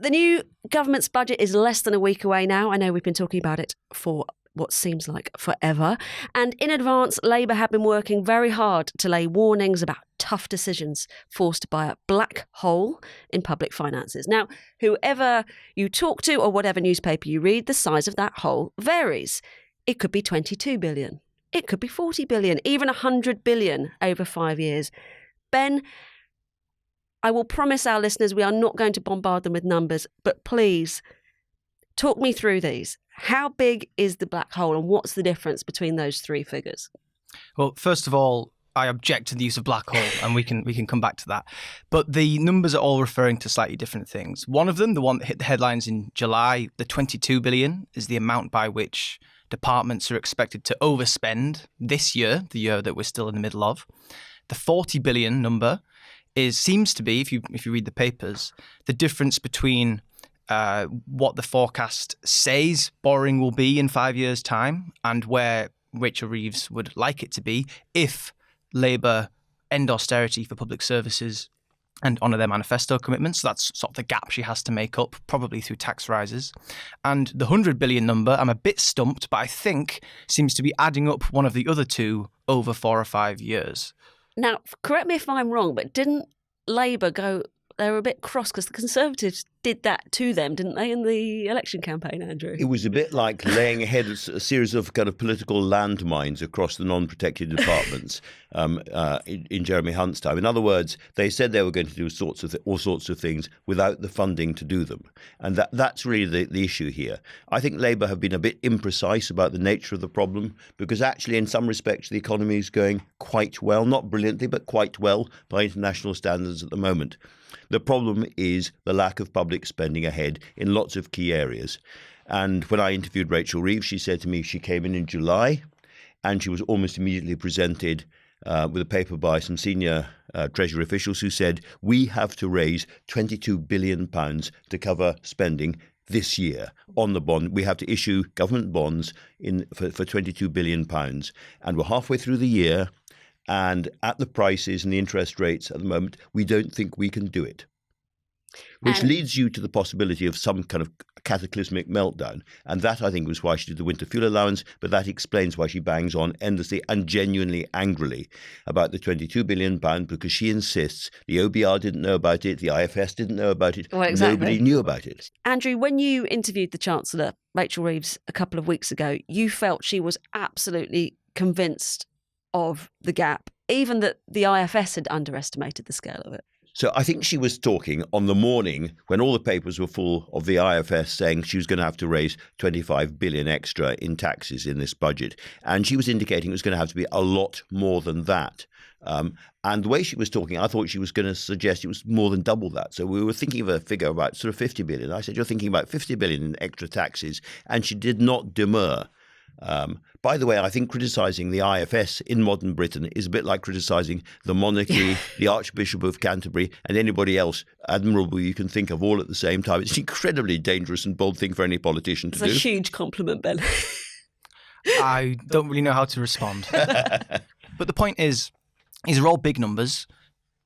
The new government's budget is less than a week away now. I know we've been talking about it for what seems like forever. And in advance, Labour have been working very hard to lay warnings about tough decisions forced by a black hole in public finances. Now, whoever you talk to or whatever newspaper you read, the size of that hole varies. It could be 22 billion. It could be 40 billion, even 100 billion over 5 years. Ben, I will promise our listeners we are not going to bombard them with numbers, but please talk me through these. How big is the black hole and what's the difference between those three figures? Well, first of all, I object to the use of black hole, and we can come back to that. But the numbers are all referring to slightly different things. One of them, the one that hit the headlines in July, the 22 billion, is the amount by which departments are expected to overspend this year, the year that we're still in the middle of. The 40 billion number seems to be, if you read the papers, the difference between what the forecast says borrowing will be in 5 years' time and where Rachel Reeves would like it to be if Labour end austerity for public services and honour their manifesto commitments. So that's sort of the gap she has to make up, probably through tax rises. And the 100 billion number, I'm a bit stumped, but I think seems to be adding up one of the other two over 4 or 5 years. Now, correct me if I'm wrong, but didn't Labour go... They were a bit cross because the Conservatives did that to them, didn't they, in the election campaign, Andrew? It was a bit like laying ahead a series of kind of political landmines across the non-protected departments in Jeremy Hunt's time. In other words, they said they were going to do all sorts of things without the funding to do them. And that's really the issue here. I think Labour have been a bit imprecise about the nature of the problem because actually in some respects the economy is going quite well, not brilliantly, but quite well by international standards at the moment. The problem is the lack of public spending ahead in lots of key areas. And when I interviewed Rachel Reeves, she said to me she came in July and she was almost immediately presented with a paper by some senior Treasury officials who said, we have to raise £22 billion to cover spending this year on the bond. We have to issue government bonds for £22 billion. And we're halfway through the year. And at the prices and the interest rates at the moment, we don't think we can do it. Which leads you to the possibility of some kind of cataclysmic meltdown. And that, I think, was why she did the winter fuel allowance. But that explains why she bangs on endlessly and genuinely angrily about the £22 billion, because she insists the OBR didn't know about it, the IFS didn't know about it, well, exactly. Nobody knew about it. Andrew, when you interviewed the Chancellor, Rachel Reeves, a couple of weeks ago, you felt she was absolutely convinced of the gap, even that the IFS had underestimated the scale of it. So I think she was talking on the morning when all the papers were full of the IFS saying she was going to have to raise 25 billion extra in taxes in this budget. And she was indicating it was going to have to be a lot more than that. And the way she was talking, I thought she was going to suggest it was more than double that. So we were thinking of a figure about sort of 50 billion. I said, you're thinking about 50 billion in extra taxes. And she did not demur. By the way, I think criticising the IFS in modern Britain is a bit like criticising the monarchy, the Archbishop of Canterbury, and anybody else admirable you can think of all at the same time. It's an incredibly dangerous and bold thing for any politician to do. It's a huge compliment, Ben. I don't really know how to respond. But the point is, these are all big numbers.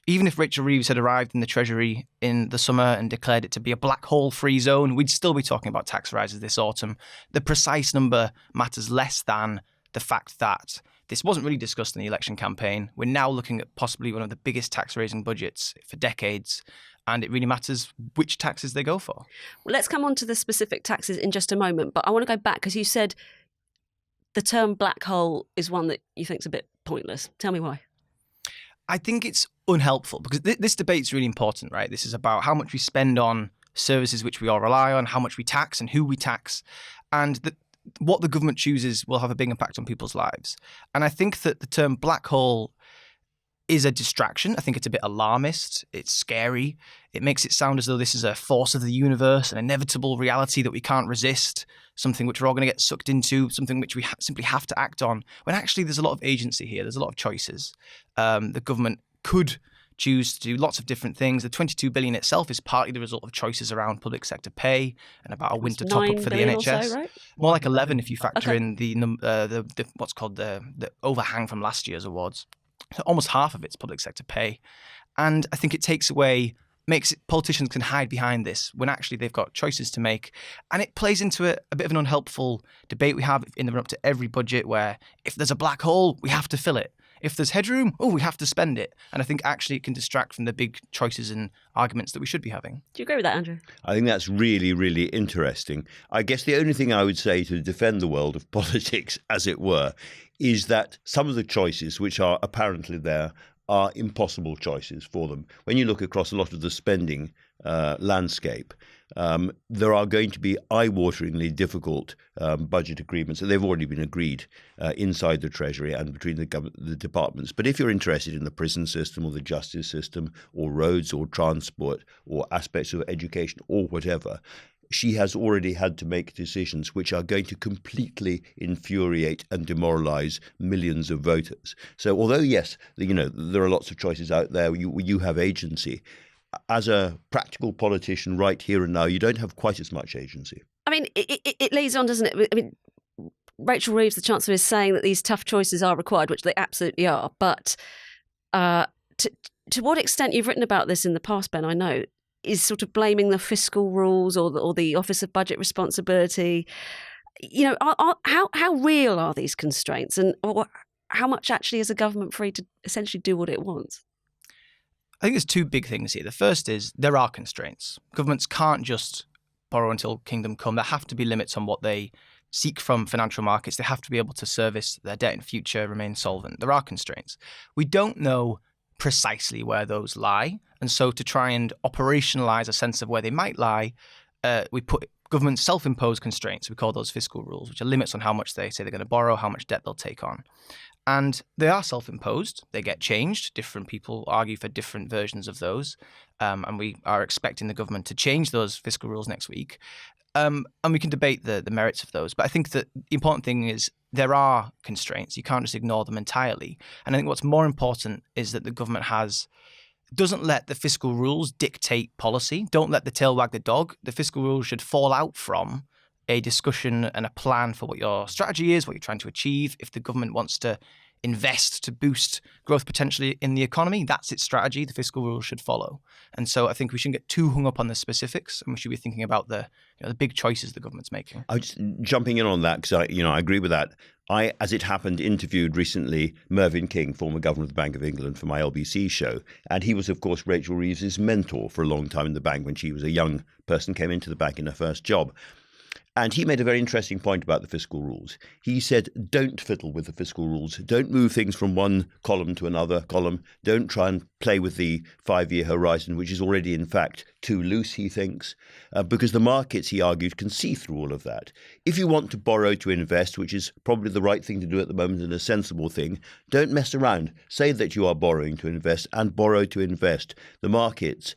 Even if Rachel Reeves had arrived in the Treasury in the summer and declared it to be a black hole-free zone, we'd still be talking about tax rises this autumn. The precise number matters less than the fact that this wasn't really discussed in the election campaign. We're now looking at possibly one of the biggest tax-raising budgets for decades, and it really matters which taxes they go for. Well, let's come on to the specific taxes in just a moment, but I want to go back because you said the term black hole is one that you think is a bit pointless. Tell me why. I think it's unhelpful because this debate's really important, right? This is about how much we spend on services which we all rely on, how much we tax and who we tax. And what the government chooses will have a big impact on people's lives. And I think that the term black hole is a distraction. I think it's a bit alarmist. It's scary. It makes it sound as though this is a force of the universe, an inevitable reality that we can't resist, something which we're all going to get sucked into, something which we simply have to act on, when actually there's a lot of agency here. There's a lot of choices. The government could choose to do lots of different things. The 22 billion itself is partly the result of choices around public sector pay and about a winter top-up for the NHS. So, right? More like 11 if you factor in the what's called the overhang from last year's awards. So almost half of it's public sector pay. And I think it takes away makes it politicians can hide behind this when actually they've got choices to make. And it plays into a bit of an unhelpful debate we have in the run-up to every budget where if there's a black hole, we have to fill it. If there's headroom, we have to spend it. And I think actually it can distract from the big choices and arguments that we should be having. Do you agree with that, Andrew? I think that's really, really interesting. I guess the only thing I would say to defend the world of politics, as it were, is that some of the choices which are apparently there are impossible choices for them. When you look across a lot of the spending landscape, there are going to be eye-wateringly difficult budget agreements, and they've already been agreed inside the Treasury and between the departments. But if you're interested in the prison system or the justice system or roads or transport or aspects of education or whatever, she has already had to make decisions which are going to completely infuriate and demoralize millions of voters. So although, yes, there are lots of choices out there, you have agency. As a practical politician right here and now, you don't have quite as much agency. I mean, it leads on, doesn't it? I mean, Rachel Reeves, the Chancellor, is saying that these tough choices are required, which they absolutely are. But to what extent, you've written about this in the past, Ben, I know, is sort of blaming the fiscal rules or the Office of Budget Responsibility. How real are these constraints, and how much actually is a government free to essentially do what it wants? I think there's two big things here. The first is there are constraints. Governments can't just borrow until kingdom come. There have to be limits on what they seek from financial markets. They have to be able to service their debt in future, remain solvent. There are constraints. We don't know precisely where those lie. And so to try and operationalize a sense of where they might lie, we put government self-imposed constraints. We call those fiscal rules, which are limits on how much they say they're going to borrow, how much debt they'll take on. And they are self-imposed. They get changed. Different people argue for different versions of those. And we are expecting the government to change those fiscal rules next week. And we can debate the merits of those. But I think that the important thing is there are constraints. You can't just ignore them entirely. And I think what's more important is that the government doesn't let the fiscal rules dictate policy. Don't let the tail wag the dog. The fiscal rules should fall out from a discussion and a plan for what your strategy is, what you're trying to achieve. If the government wants to invest to boost growth potentially in the economy, that's its strategy. The fiscal rules should follow. And so I think we shouldn't get too hung up on the specifics, and we should be thinking about the big choices the government's making. I'm just jumping in on that because I agree with that. I, as it happened, interviewed recently Mervyn King, former governor of the Bank of England, for my LBC show. And he was, of course, Rachel Reeves' mentor for a long time in the bank when she was a young person, came into the bank in her first job. And he made a very interesting point about the fiscal rules. He said, don't fiddle with the fiscal rules. Don't move things from one column to another column. Don't try and play with the 5-year horizon, which is already, in fact, too loose, he thinks, because the markets, he argued, can see through all of that. If you want to borrow to invest, which is probably the right thing to do at the moment and a sensible thing, don't mess around. Say that you are borrowing to invest and borrow to invest. The markets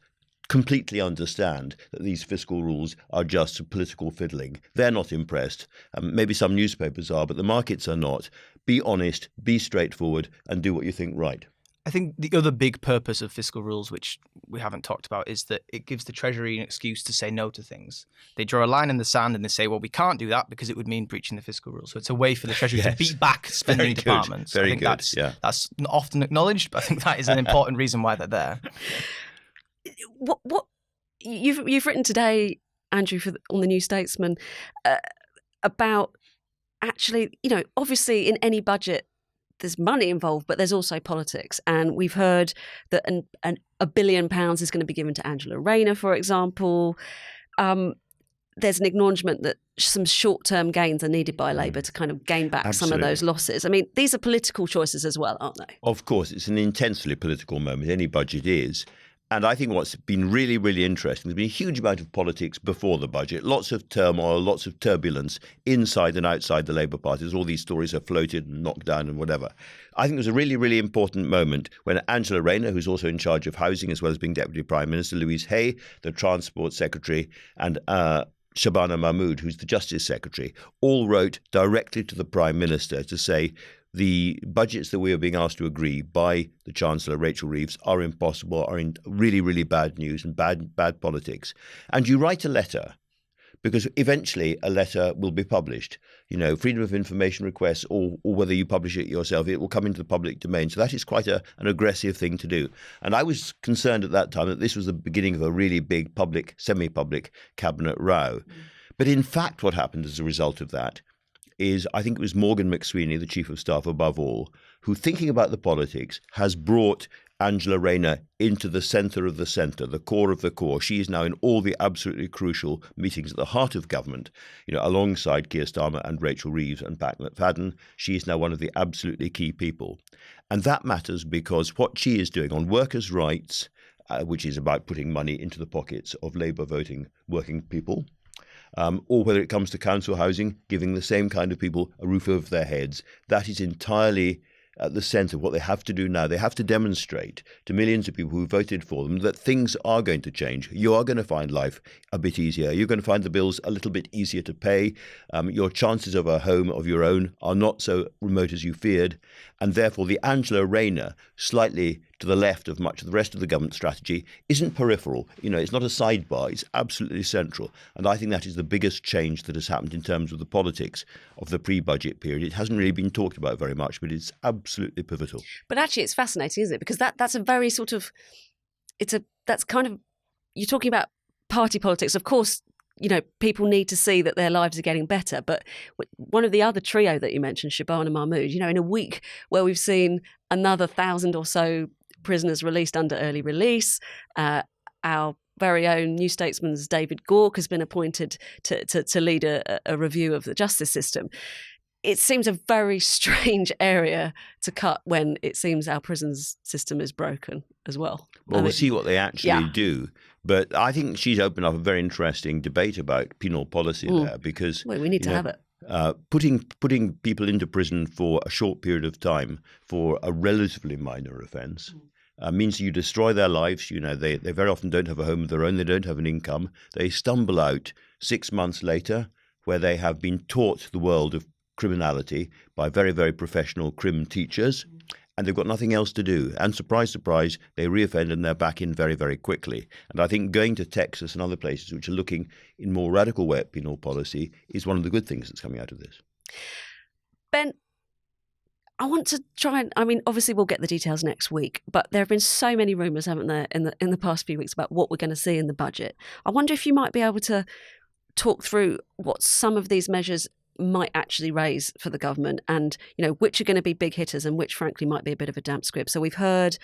completely understand that these fiscal rules are just political fiddling. They're not impressed. Maybe some newspapers are, but the markets are not. Be honest, be straightforward, and do what you think right. I think the other big purpose of fiscal rules, which we haven't talked about, is that it gives the Treasury an excuse to say no to things. They draw a line in the sand and they say, well, we can't do that because it would mean breaching the fiscal rules. So it's a way for the Treasury to beat back spending departments. Very good. That's not often acknowledged, but I think that is an important reason why they're there. What you've written today, Andrew, on the New Statesman, about actually, obviously in any budget there's money involved, but there's also politics. And we've heard that £1 billion is going to be given to Angela Rayner, for example. There's an acknowledgement that some short-term gains are needed by Labour to kind of gain back some of those losses. I mean, these are political choices as well, aren't they? Of course, it's an intensely political moment. Any budget is. And I think what's been really, really interesting, there's been a huge amount of politics before the budget, lots of turmoil, lots of turbulence inside and outside the Labour Party. All these stories are floated and knocked down and whatever. I think it was a really, really important moment when Angela Rayner, who's also in charge of housing as well as being Deputy Prime Minister, Louise Hay, the Transport Secretary, and Shabana Mahmood, who's the Justice Secretary, all wrote directly to the Prime Minister to say, the budgets that we are being asked to agree by the Chancellor, Rachel Reeves, are impossible, are in really, really bad news and bad politics. And you write a letter because eventually a letter will be published. Freedom of information requests, or whether you publish it yourself, it will come into the public domain. So that is quite an aggressive thing to do. And I was concerned at that time that this was the beginning of a really big public, semi-public cabinet row. But in fact, what happened as a result of that is, I think it was Morgan McSweeney, the Chief of Staff above all, who, thinking about the politics, has brought Angela Rayner into the centre of the centre, the core of the core. She is now in all the absolutely crucial meetings at the heart of government, alongside Keir Starmer and Rachel Reeves and Pat McFadden. She is now one of the absolutely key people. And that matters because what she is doing on workers' rights, which is about putting money into the pockets of Labour voting working people, or whether it comes to council housing, giving the same kind of people a roof over their heads, that is entirely at the centre of what they have to do now. They have to demonstrate to millions of people who voted for them that things are going to change. You are going to find life a bit easier. You're going to find the bills a little bit easier to pay. Your chances of a home of your own are not so remote as you feared. And therefore, the Angela Rayner, slightly to the left of much of the rest of the government strategy, isn't peripheral. It's not a sidebar. It's absolutely central. And I think that is the biggest change that has happened in terms of the politics of the pre-budget period. It hasn't really been talked about very much, but it's absolutely pivotal. But actually, it's fascinating, isn't it? Because that's a very sort of, that's kind of, you're talking about party politics. Of course, people need to see that their lives are getting better. But one of the other trio that you mentioned, Shabana Mahmood, in a week where we've seen another 1,000 or so prisoners released under early release, our very own New Statesman's David Gork has been appointed to lead a review of the justice system. It seems a very strange area to cut when it seems our prisons system is broken as well. Well, we'll see what they actually do. But I think she's opened up a very interesting debate about penal policy there, because we need to have it. Putting people into prison for a short period of time for a relatively minor offence means you destroy their lives. They very often don't have a home of their own. They don't have an income. They stumble out 6 months later, where they have been taught the world of criminality by very, very professional crim teachers, and they've got nothing else to do. And surprise, surprise, they reoffend and they're back in very, very quickly. And I think going to Texas and other places which are looking in more radical way at penal policy is one of the good things that's coming out of this. Ben, I want to try and, obviously we'll get the details next week, but there have been so many rumours, haven't there, in the past few weeks about what we're going to see in the budget. I wonder if you might be able to talk through what some of these measures might actually raise for the government, and which are going to be big hitters and which frankly might be a bit of a damp squib. So we've heard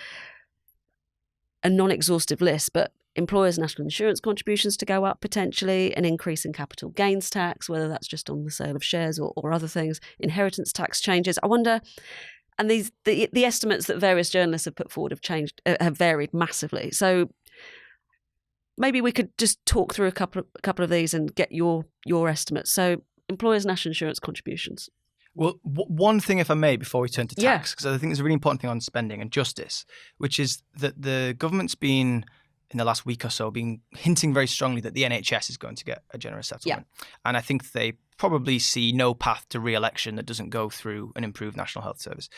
a non-exhaustive list, but employers' national insurance contributions to go up potentially, an increase in capital gains tax, whether that's just on the sale of shares or other things, inheritance tax changes. I wonder, and the estimates that various journalists have put forward have varied massively. So maybe we could just talk through a couple of these and get your estimates. So employers' national insurance contributions. Well, one thing, if I may, before we turn to tax, because I think there's a really important thing on spending and justice, which is that the government's been, in the last week or so, been hinting very strongly that the NHS is going to get a generous settlement. Yeah. And I think they probably see no path to re-election that doesn't go through an improved National Health Service.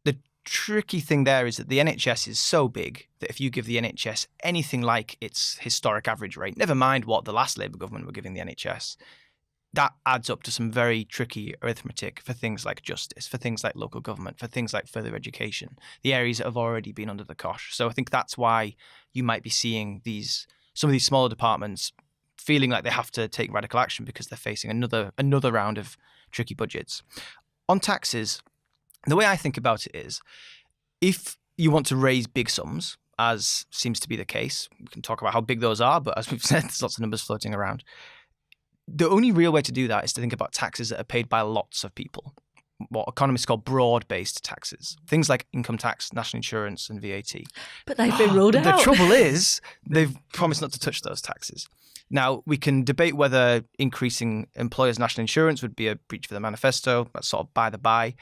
The tricky thing there is that the NHS is so big that if you give the NHS anything like its historic average rate, never mind what the last Labour government were giving the NHS, that adds up to some very tricky arithmetic for things like justice, for things like local government, for things like further education, the areas that have already been under the cosh. So I think that's why you might be seeing some of these smaller departments feeling like they have to take radical action because they're facing another round of tricky budgets. On taxes, the way I think about it is, if you want to raise big sums, as seems to be the case, we can talk about how big those are, but as we've said, there's lots of numbers floating around. The only real way to do that is to think about taxes that are paid by lots of people, what economists call broad-based taxes, things like income tax, national insurance and VAT. But they've been ruled out. The trouble is they've promised not to touch those taxes. Now, we can debate whether increasing employers' national insurance would be a breach of the manifesto. That's sort of by the by.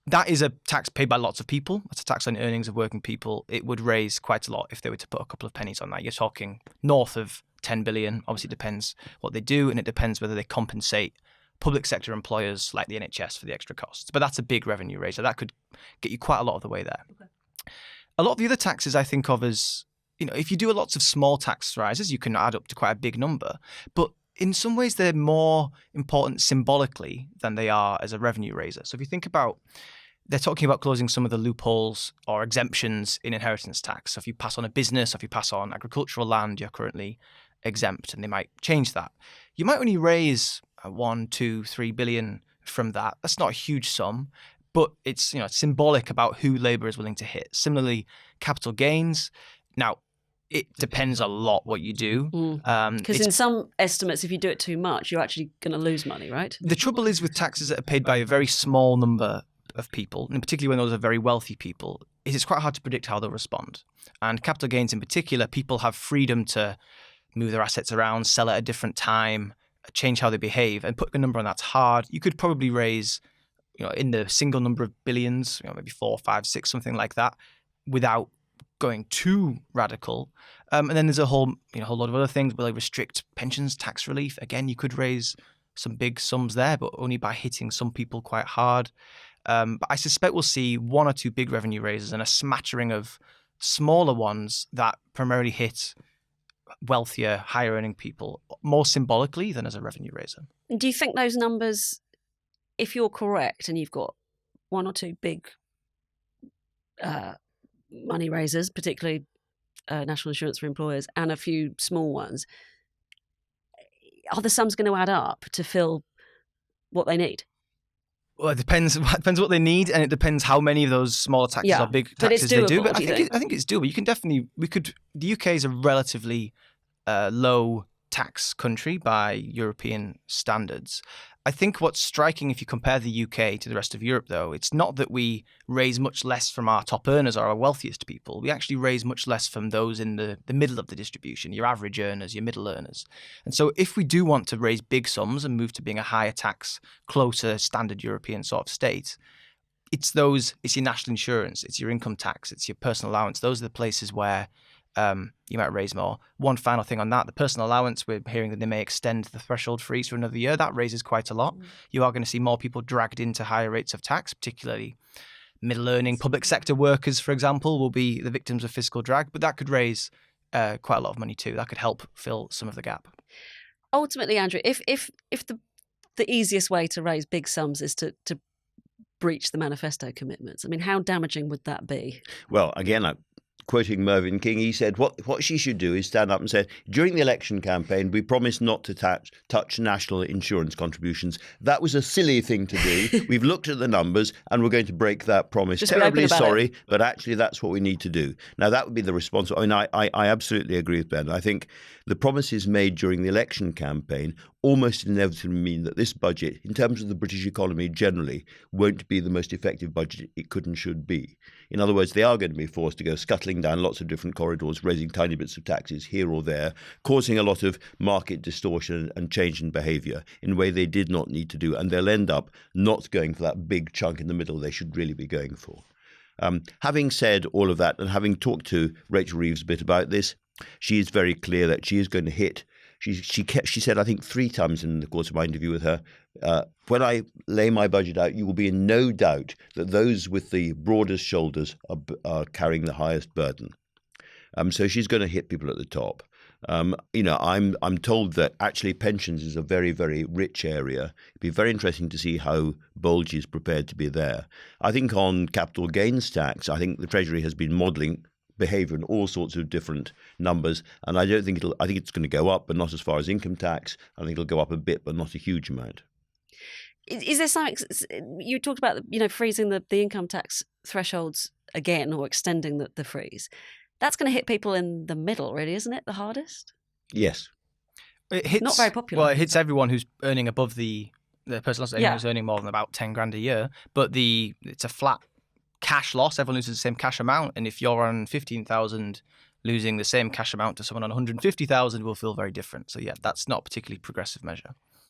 That is a tax paid by lots of people. That's a tax on earnings of working people. It would raise quite a lot if they were to put a couple of pennies on that. You're talking north of 10 billion. Obviously, it depends what they do, and it depends whether they compensate public sector employers like the NHS for the extra costs. But that's a big revenue raiser. That could get you quite a lot of the way there. Okay. A lot of the other taxes I think of as, if you do lots of small tax rises, you can add up to quite a big number. But in some ways they're more important symbolically than they are as a revenue raiser. So if you think about, they're talking about closing some of the loopholes or exemptions in inheritance tax. So if you pass on a business, or if you pass on agricultural land, you're currently exempt, and they might change that. You might only raise 1, 2, 3 billion from that. That's not a huge sum, but it's it's symbolic about who Labour is willing to hit. Similarly, capital gains. Now, it depends a lot what you do. Because in some estimates, if you do it too much, you're actually going to lose money, right? The trouble is with taxes that are paid by a very small number of people, and particularly when those are very wealthy people, is it's quite hard to predict how they'll respond. And capital gains in particular, people have freedom to move their assets around, sell at a different time, change how they behave, and putting a number on that's hard. You could probably raise, in the single number of billions, maybe 4, 5, 6, something like that, without going too radical. And then there's a whole lot of other things. Will they restrict pensions tax relief? Again, you could raise some big sums there, but only by hitting some people quite hard. But I suspect we'll see 1 or 2 big revenue raises and a smattering of smaller ones that primarily hit wealthier, higher earning people more symbolically than as a revenue raiser. Do you think those numbers, if you're correct and you've got 1 or 2 big money raisers, particularly national insurance for employers, and a few small ones, are the sums going to add up to fill what they need? Well, it depends. It depends what they need, and it depends how many of those smaller taxes or big taxes they do. But I think it's doable. You can definitely. The UK is a relatively low tax country by European standards. I think what's striking, if you compare the UK to the rest of Europe, though, it's not that we raise much less from our top earners or our wealthiest people. We actually raise much less from those in the middle of the distribution, your average earners, your middle earners. And so if we do want to raise big sums and move to being a higher tax, closer standard European sort of state, it's your national insurance, it's your income tax, it's your personal allowance. Those are the places where you might raise more. One final thing on that, the personal allowance, we're hearing that they may extend the threshold freeze for another year. That raises quite a lot. You are going to see more people dragged into higher rates of tax, particularly middle earning public sector workers, for example, will be the victims of fiscal drag, but that could raise quite a lot of money too. That could help fill some of the gap. Ultimately, Andrew, if the easiest way to raise big sums is to breach the manifesto commitments, I mean, how damaging would that be? Well, again, quoting Mervyn King, he said what she should do is stand up and say, during the election campaign, we promised not to touch national insurance contributions. That was a silly thing to do. We've looked at the numbers and we're going to break that promise. Just terribly sorry, but actually that's what we need to do. Now, that would be the response. I mean, I absolutely agree with Ben. I think the promises made during the election campaign almost inevitably mean that this budget, in terms of the British economy generally, won't be the most effective budget it could and should be. In other words, they are going to be forced to go scuttling down lots of different corridors, raising tiny bits of taxes here or there, causing a lot of market distortion and change in behaviour in a way they did not need to do. And they'll end up not going for that big chunk in the middle they should really be going for. Having said all of that, and having talked to Rachel Reeves a bit about this, she is very clear that she is going to hit. She said, I think 3 times in the course of my interview with her, when I lay my budget out, you will be in no doubt that those with the broadest shoulders are carrying the highest burden. So she's going to hit people at the top. I'm told that actually pensions is a very, very rich area. It'd be very interesting to see how bold she's prepared to be there. I think on capital gains tax, I think the Treasury has been modelling behaviour in all sorts of different numbers, and I think it's going to go up, but not as far as income tax. I think it'll go up a bit, but not a huge amount. Is there something you talked about? Freezing the income tax thresholds again, or extending the freeze. That's going to hit people in the middle, really, isn't it? The hardest. Yes, it hits. Not very popular. Well, it hits everyone who's earning above the personal income who's earning more than about 10 grand a year. But it's a flat cash loss. Everyone loses the same cash amount, and if you're on 15,000, losing the same cash amount to someone on 150,000 will feel very different. So yeah, that's not a particularly progressive measure.